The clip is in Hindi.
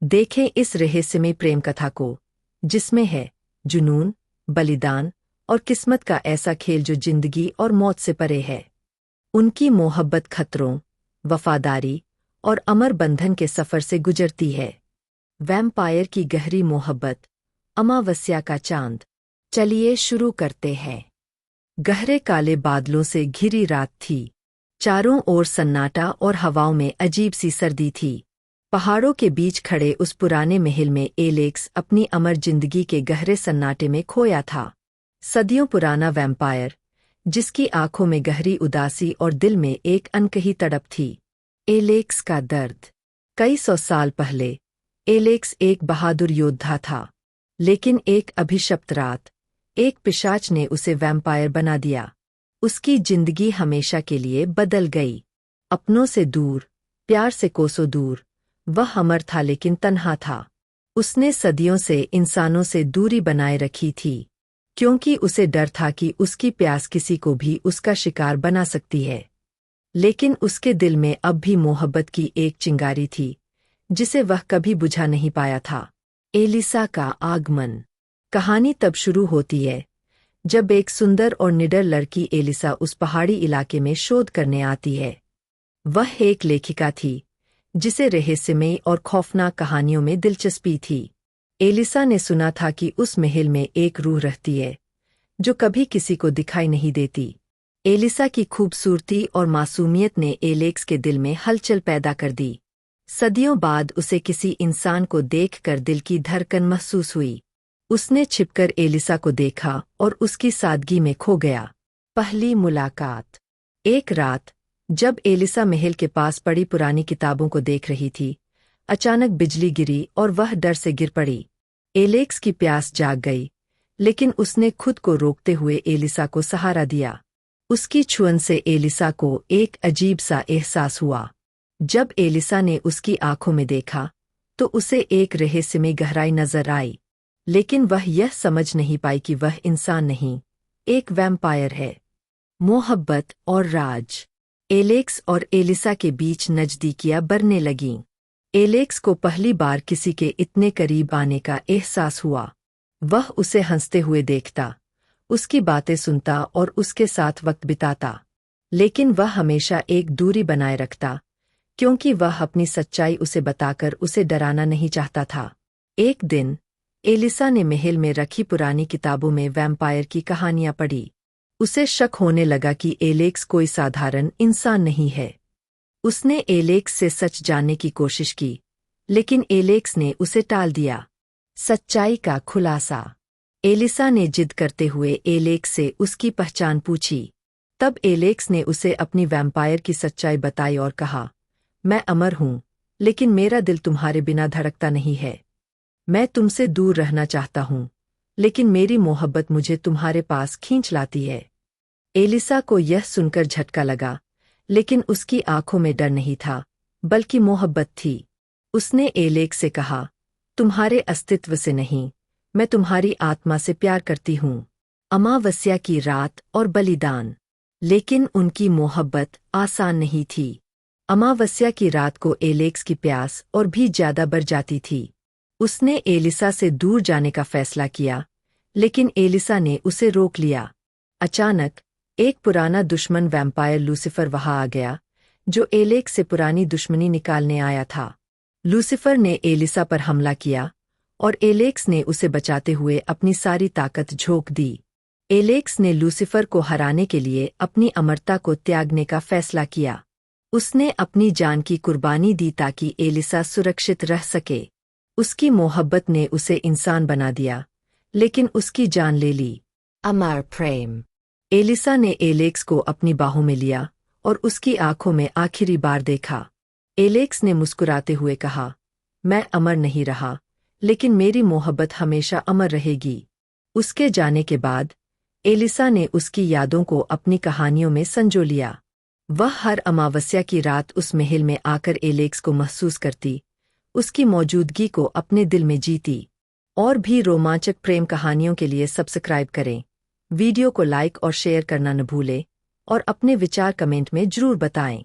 देखें इस रहस्यमय प्रेम कथा को, जिसमें है जुनून, बलिदान और किस्मत का ऐसा खेल जो जिंदगी और मौत से परे है। उनकी मोहब्बत खतरों, वफादारी और अमर बंधन के सफर से गुजरती है। वैम्पायर की गहरी मोहब्बत, अमावस्या का चांद। चलिए शुरू करते हैं। गहरे काले बादलों से घिरी रात थी। चारों ओर सन्नाटा और हवाओं में अजीब सी सर्दी थी। पहाड़ों के बीच खड़े उस पुराने महल में एलेक्स अपनी अमर जिंदगी के गहरे सन्नाटे में खोया था। सदियों पुराना वैम्पायर, जिसकी आंखों में गहरी उदासी और दिल में एक अनकही तड़प थी। एलेक्स का दर्द। कई सौ साल पहले एलेक्स एक बहादुर योद्धा था, लेकिन एक अभिशप्त रात एक पिशाच ने उसे वैम्पायर बना दिया। उसकी जिंदगी हमेशा के लिए बदल गई। अपनों से दूर, प्यार से कोसों दूर, वह अमर था लेकिन तन्हा था। उसने सदियों से इंसानों से दूरी बनाए रखी थी, क्योंकि उसे डर था कि उसकी प्यास किसी को भी उसका शिकार बना सकती है। लेकिन उसके दिल में अब भी मोहब्बत की एक चिंगारी थी, जिसे वह कभी बुझा नहीं पाया था। एलिसा का आगमन। कहानी तब शुरू होती है जब एक सुंदर और निडर लड़की एलिसा उस पहाड़ी इलाके में शोध करने आती है। वह एक लेखिका थी, जिसे रहस्यमय और खौफनाक कहानियों में दिलचस्पी थी। एलिसा ने सुना था कि उस महल में एक रूह रहती है, जो कभी किसी को दिखाई नहीं देती। एलिसा की खूबसूरती और मासूमियत ने एलेक्स के दिल में हलचल पैदा कर दी। सदियों बाद उसे किसी इंसान को देखकर दिल की धड़कन महसूस हुई। उसने छिपकर एलिसा को देखा और उसकी सादगी में खो गया। पहली मुलाकात। एक रात जब एलिसा महल के पास पड़ी पुरानी किताबों को देख रही थी, अचानक बिजली गिरी और वह डर से गिर पड़ी। एलेक्स की प्यास जाग गई, लेकिन उसने खुद को रोकते हुए एलिसा को सहारा दिया। उसकी छुअन से एलिसा को एक अजीब सा एहसास हुआ। जब एलिसा ने उसकी आंखों में देखा, तो उसे एक रहस्यमय गहराई नजर आई, लेकिन वह यह समझ नहीं पाई कि वह इंसान नहीं, एक वैम्पायर है। मोहब्बत और राज। एलेक्स और एलिसा के बीच नजदीकियां बढ़ने लगीं। एलेक्स को पहली बार किसी के इतने करीब आने का एहसास हुआ। वह उसे हंसते हुए देखता, उसकी बातें सुनता और उसके साथ वक्त बिताता, लेकिन वह हमेशा एक दूरी बनाए रखता, क्योंकि वह अपनी सच्चाई उसे बताकर उसे डराना नहीं चाहता था। एक दिन एलिसा ने महल में रखी पुरानी किताबों में वैम्पायर की कहानियां पढ़ी। उसे शक होने लगा कि एलेक्स कोई साधारण इंसान नहीं है। उसने एलेक्स से सच जानने की कोशिश की, लेकिन एलेक्स ने उसे टाल दिया। सच्चाई का खुलासा। एलिसा ने जिद करते हुए एलेक्स से उसकी पहचान पूछी। तब एलेक्स ने उसे अपनी वैम्पायर की सच्चाई बताई और कहा, मैं अमर हूँ, लेकिन मेरा दिल तुम्हारे बिना धड़कता नहीं है। मैं तुमसे दूर रहना चाहता हूँ, लेकिन मेरी मोहब्बत मुझे तुम्हारे पास खींच लाती है। एलिसा को यह सुनकर झटका लगा, लेकिन उसकी आंखों में डर नहीं था, बल्कि मोहब्बत थी। उसने एलेक्स से कहा, तुम्हारे अस्तित्व से नहीं, मैं तुम्हारी आत्मा से प्यार करती हूँ। अमावस्या की रात और बलिदान। लेकिन उनकी मोहब्बत आसान नहीं थी। अमावस्या की रात को एलेक्स की प्यास और भी ज्यादा बढ़ जाती थी। उसने एलिसा से दूर जाने का फैसला किया, लेकिन एलिसा ने उसे रोक लिया। अचानक एक पुराना दुश्मन वैम्पायर लूसिफर वहां आ गया, जो एलेक्स से पुरानी दुश्मनी निकालने आया था। लूसिफर ने एलिसा पर हमला किया और एलेक्स ने उसे बचाते हुए अपनी सारी ताकत झोंक दी। एलेक्स ने लूसिफर को हराने के लिए अपनी अमरता को त्यागने का फैसला किया। उसने अपनी जान की कुर्बानी दी ताकि एलिसा सुरक्षित रह सके। उसकी मोहब्बत ने उसे इंसान बना दिया, लेकिन उसकी जान ले ली। अमर प्रेम। एलिसा ने एलेक्स को अपनी बाहों में लिया और उसकी आंखों में आखिरी बार देखा। एलेक्स ने मुस्कुराते हुए कहा, मैं अमर नहीं रहा, लेकिन मेरी मोहब्बत हमेशा अमर रहेगी। उसके जाने के बाद एलिसा ने उसकी यादों को अपनी कहानियों में संजो लिया। वह हर अमावस्या की रात उस महल में आकर एलेक्स को महसूस करती, उसकी मौजूदगी को अपने दिल में जीती। और भी रोमांचक प्रेम कहानियों के लिए सब्सक्राइब करें। वीडियो को लाइक और शेयर करना न भूलें और अपने विचार कमेंट में जरूर बताएं।